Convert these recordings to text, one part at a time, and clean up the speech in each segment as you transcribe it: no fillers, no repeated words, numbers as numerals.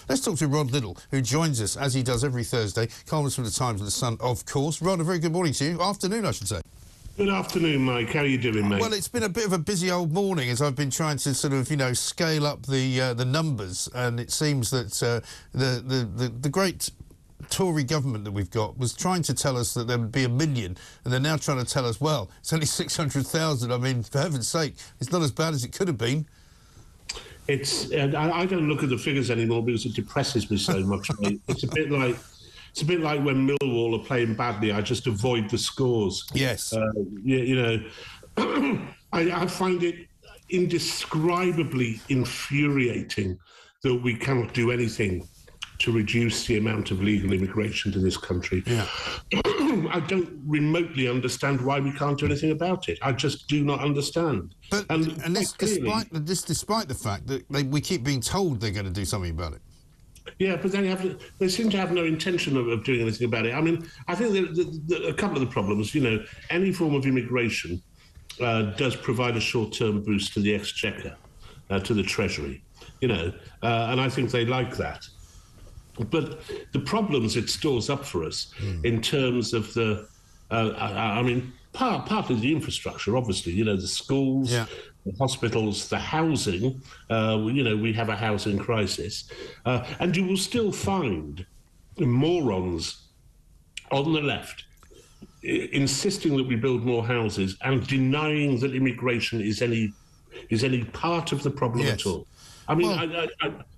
Let's talk to Rod Liddle, who joins us, as he does every Thursday, columnist from the Times and the Sun, of course. Rod, a very good morning to you. Afternoon, I should say. Good afternoon, Mike. How are you doing, mate? Well, it's been a bit of a busy old morning as I've been trying to sort of, scale up the numbers, and it seems that the great Tory government that we've got was trying to tell us that there would be 1 million, and they're now trying to tell us, well, it's only 600,000. I mean, for heaven's sake, it's not as bad as it could have been. I don't look at the figures anymore because it depresses me so much, mate. It's a bit like when Millwall are playing badly. I just avoid the scores. Yes. I find it indescribably infuriating that we cannot do anything to reduce the amount of legal immigration to this country. Yeah. I don't remotely understand why we can't do anything about it. I just do not understand. But this, despite the fact that we keep being told they're going to do something about it. Yeah, but they seem to have no intention of doing anything about it. I mean, I think a couple of the problems, any form of immigration does provide a short-term boost to the exchequer, to the Treasury, and I think they like that. But the problems it stores up for us in terms of partly the infrastructure, obviously, the schools, the hospitals, the housing, we have a housing crisis. And you will still find morons on the left insisting that we build more houses and denying that immigration is any part of the problem at all. I mean,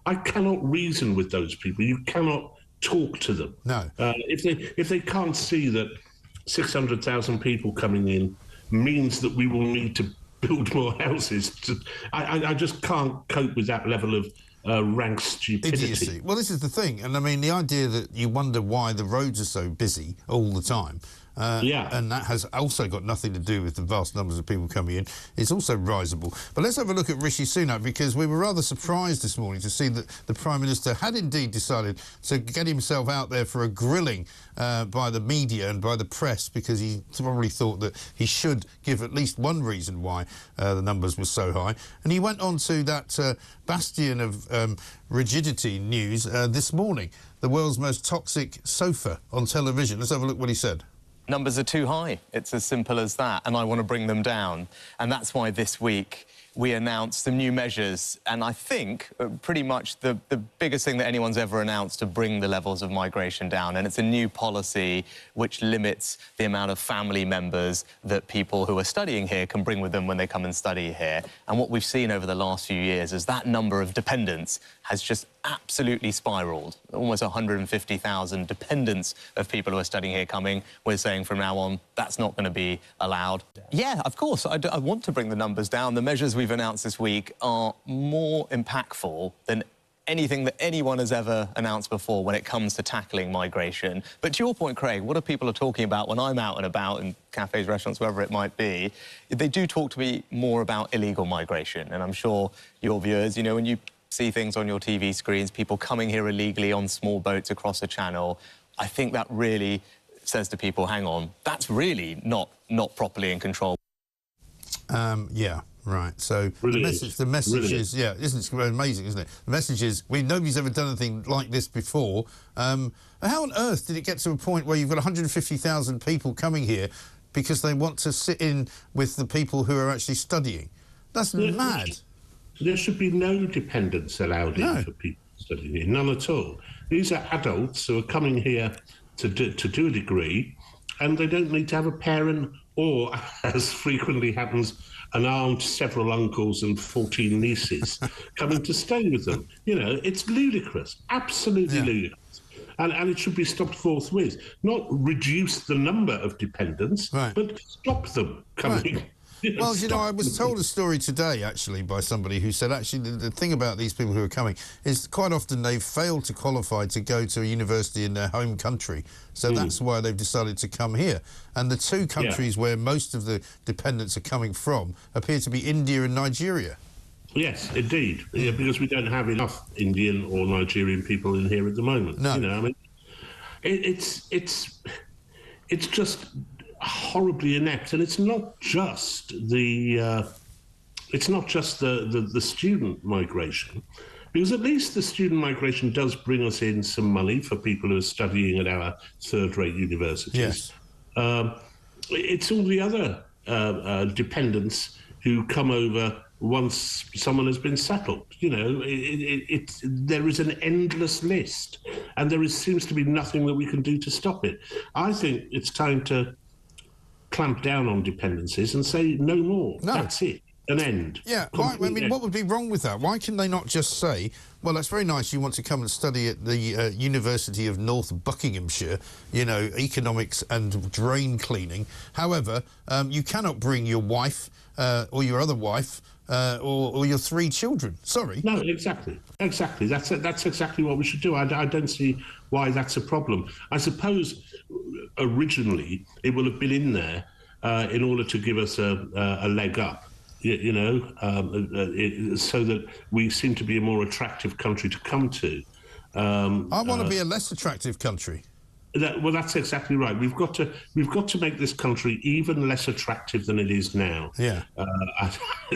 I cannot reason with those people. You cannot talk to them. No. If they can't see that 600,000 people coming in means that we will need to build more houses, I just can't cope with that level of rank stupidity. Idiocy. Well, this is the thing. And, I mean, the idea that you wonder why the roads are so busy all the time, and that has also got nothing to do with the vast numbers of people coming in. It's also risible. But let's have a look at Rishi Sunak, because we were rather surprised this morning to see that the Prime Minister had indeed decided to get himself out there for a grilling by the media and by the press, because he probably thought that he should give at least one reason why the numbers were so high. And he went on to that bastion of rigidity news this morning, the world's most toxic sofa on television. Let's have a look what he said. Numbers are too high. It's as simple as that, and I want to bring them down. And that's why this week we announced some new measures, and I think pretty much the biggest thing that anyone's ever announced to bring the levels of migration down. And it's a new policy which limits the amount of family members that people who are studying here can bring with them when they come and study here. And what we've seen over the last few years is that number of dependents has just absolutely spiraled. Almost 150,000 dependents of people who are studying here coming. We're saying from now on, that's not going to be allowed. Yeah, of course, I want to bring the numbers down. The measures we've announced this week are more impactful than anything that anyone has ever announced before when it comes to tackling migration. But to your point, Craig, what are people talking about when I'm out and about in cafes, restaurants, wherever it might be? They do talk to me more about illegal migration. And I'm sure your viewers, when you see things on your TV screens, people coming here illegally on small boats across the channel, I think that really says to people, hang on, that's really not properly in control. Yeah, right. So the message is, yeah, isn't it amazing, isn't it? The message is, nobody's ever done anything like this before. How on earth did it get to a point where you've got 150,000 people coming here because they want to sit in with the people who are actually studying? That's mad. There should be no dependents allowed in for people studying here, none at all. These are adults who are coming here to do a degree, and they don't need to have a parent or, as frequently happens, an aunt, several uncles and 14 nieces coming to stay with them. It's ludicrous, absolutely ludicrous. And it should be stopped forthwith. Not reduce the number of dependents, but stop them coming. Right. Well, I was told a story today, actually, by somebody who said, actually, the thing about these people who are coming is quite often they've failed to qualify to go to a university in their home country. So that's why they've decided to come here. And the two countries where most of the dependents are coming from appear to be India and Nigeria. Yes, indeed, because we don't have enough Indian or Nigerian people in here at the moment. No. It's just horribly inept, and it's not just the student migration. Because at least the student migration does bring us in some money for people who are studying at our third-rate universities. Yes. It's all the other dependents who come over once someone has been settled. You know, there is an endless list, and seems to be nothing that we can do to stop it. I think it's time to clamp down on dependencies and say no more. No. That's it. An end. Yeah, why, I mean, what would be wrong with that? Why can they not just say, well, that's very nice, you want to come and study at the University of North Buckinghamshire, you know, economics and drain cleaning. However, you cannot bring your wife or your other wife or your 3 children. Sorry. No, exactly. That's exactly what we should do. I don't see why that's a problem. I suppose originally it will have been in there in order to give us a leg up. You know, so that we seem to be a more attractive country to come to. I want to be a less attractive country. Well, that's exactly right. We've got to make this country even less attractive than it is now. Yeah. I'm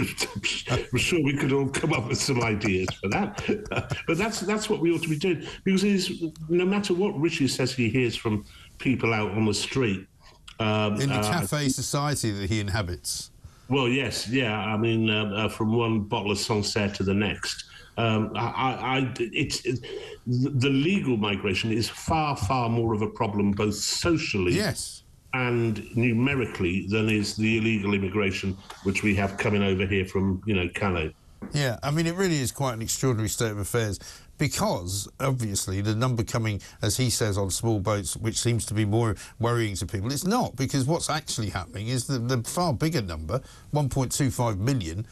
sure we could all come up with some ideas for that. But that's what we ought to be doing, because no matter what Richie says he hears from people out on the street. In the cafe society that he inhabits. Well, yes, yeah. I mean, from one bottle of Sancerre to the next. The legal migration is far, far more of a problem, both socially and numerically, than is the illegal immigration which we have coming over here from, you know, Calais. Yeah, I mean, it really is quite an extraordinary state of affairs, because, obviously, the number coming, as he says, on small boats, which seems to be more worrying to people, it's not, because what's actually happening is the far bigger number, 1.25 million,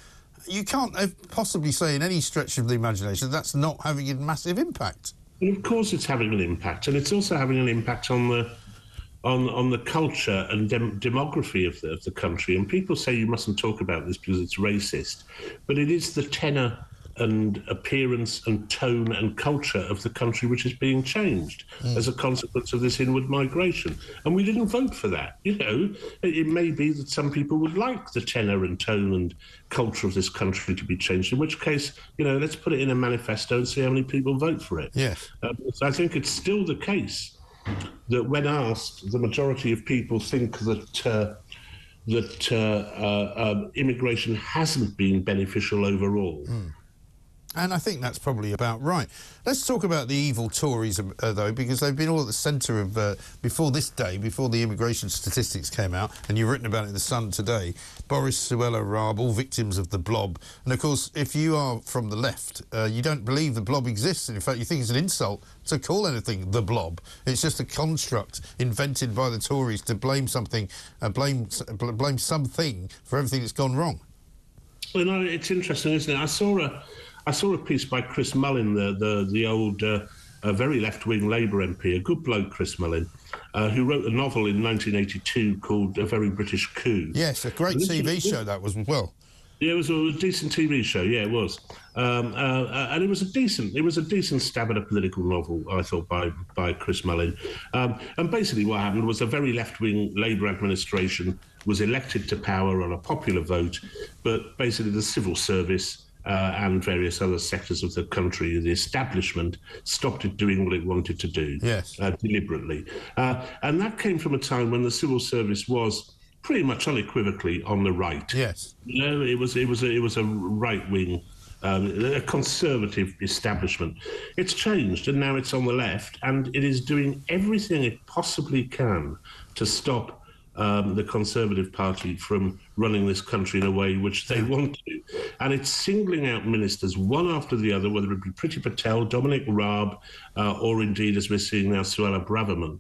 you can't possibly say in any stretch of the imagination that's not having a massive impact. And of course it's having an impact, and it's also having an impact on the culture and demography of the country. And people say you mustn't talk about this because it's racist, but it is the tenor and appearance and tone and culture of the country which is being changed as a consequence of this inward migration. And we didn't vote for that. You know, it may be that some people would like the tenor and tone and culture of this country to be changed, in which case, you know, let's put it in a manifesto and see how many people vote for it. Yes. So I think it's still the case that when asked, the majority of people think that immigration hasn't been beneficial overall. And I think that's probably about right. Let's talk about the evil Tories, though, because they've been all at the centre of, before this day, before the immigration statistics came out, and you've written about it in The Sun today, Boris, Suella Braverman, all victims of the Blob. And, of course, if you are from the left, you don't believe the Blob exists, and, in fact, you think it's an insult to call anything the Blob. It's just a construct invented by the Tories to blame something, blame something for everything that's gone wrong. Well, no, it's interesting, isn't it? I saw a piece by Chris Mullin, the old, very left-wing Labour MP, a good bloke, Chris Mullin, who wrote a novel in 1982 called A Very British Coup. Yes, a great TV show that was as well. Yeah, it was a decent TV show. Yeah, it was, and it was a decent stab at a political novel, I thought, by Chris Mullin. And basically, what happened was a very left-wing Labour administration was elected to power on a popular vote, but basically the civil service and various other sectors of the country, the establishment, stopped it doing what it wanted to do, deliberately. And that came from a time when the civil service was pretty much unequivocally on the right. Yes. You know, it was a right-wing, a conservative establishment. It's changed, and now it's on the left, and it is doing everything it possibly can to stop the Conservative Party from running this country in a way which they want to. And it's singling out ministers one after the other, whether it be Priti Patel, Dominic Raab, or indeed, as we're seeing now, Suella Braverman.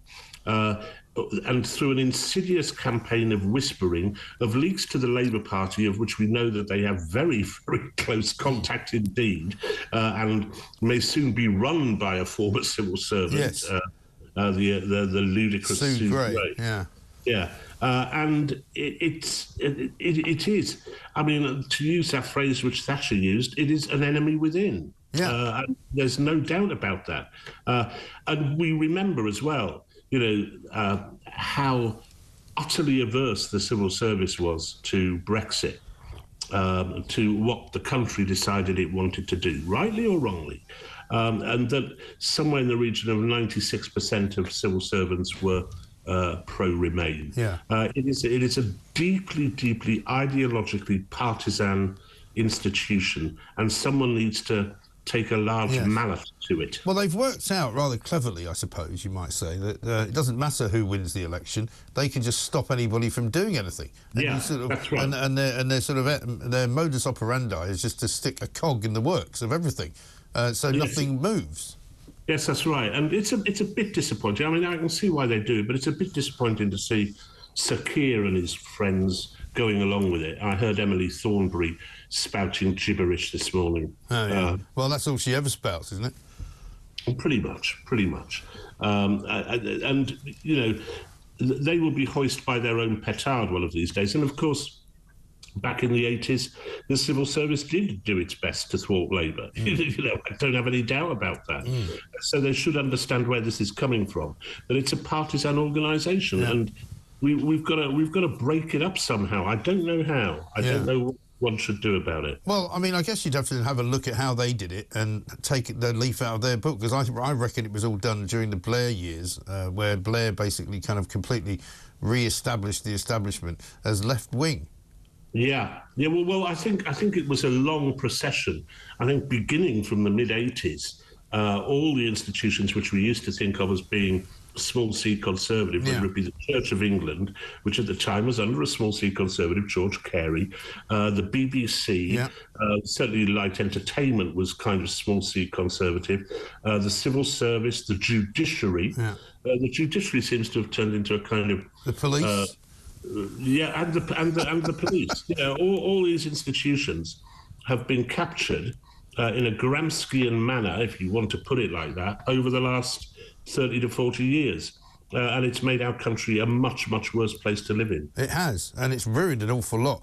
And through an insidious campaign of whispering, of leaks to the Labour Party, of which we know that they have very, very close contact indeed, and may soon be run by a former civil servant, the ludicrous Sue Gray. Yeah, and it is. I mean, to use that phrase which Thatcher used, it is an enemy within. Yeah, and there's no doubt about that. And we remember as well, you know, how utterly averse the civil service was to Brexit. to what the country decided it wanted to do, rightly or wrongly. And that somewhere in the region of 96% of civil servants were pro-Remain. Yeah. It is a deeply, deeply ideologically partisan institution, and someone needs to take a large mallet to it. Well, they've worked out rather cleverly, I suppose you might say, that it doesn't matter who wins the election; they can just stop anybody from doing anything. And that's right. And their modus operandi is just to stick a cog in the works of everything, so nothing moves. Yes, that's right, and it's a bit disappointing. I mean, I can see why they do, but it's a bit disappointing to see Sir Keir and his friends going along with it. I heard Emily Thornberry spouting gibberish this morning. Oh, yeah. Well, that's all she ever spouts, isn't it? Pretty much. And, you know, they will be hoisted by their own petard one of these days. And, of course, back in the 80s, the civil service did do its best to thwart Labour. You know, I don't have any doubt about that. So they should understand where this is coming from, that it's a partisan organisation, and we've got to break it up somehow. I don't know how. I don't know what one should do about it. Well, I mean, I guess you'd have to have a look at how they did it and take the leaf out of their book, because I reckon it was all done during the Blair years, where Blair basically kind of completely re-established the establishment as left-wing. Yeah. Well, I think it was a long procession. I think beginning from the mid-80s, all the institutions which we used to think of as being small C conservative, whether it be the Church of England, which at the time was under a small C conservative, George Carey, the BBC, certainly light entertainment was kind of small C conservative, the civil service, the judiciary. The judiciary seems to have turned into a kind of... The police? And the police. You know, all these institutions have been captured in a Gramscian manner, if you want to put it like that, over the last 30 to 40 years. And it's made our country a much, much worse place to live in. It has, and it's ruined an awful lot.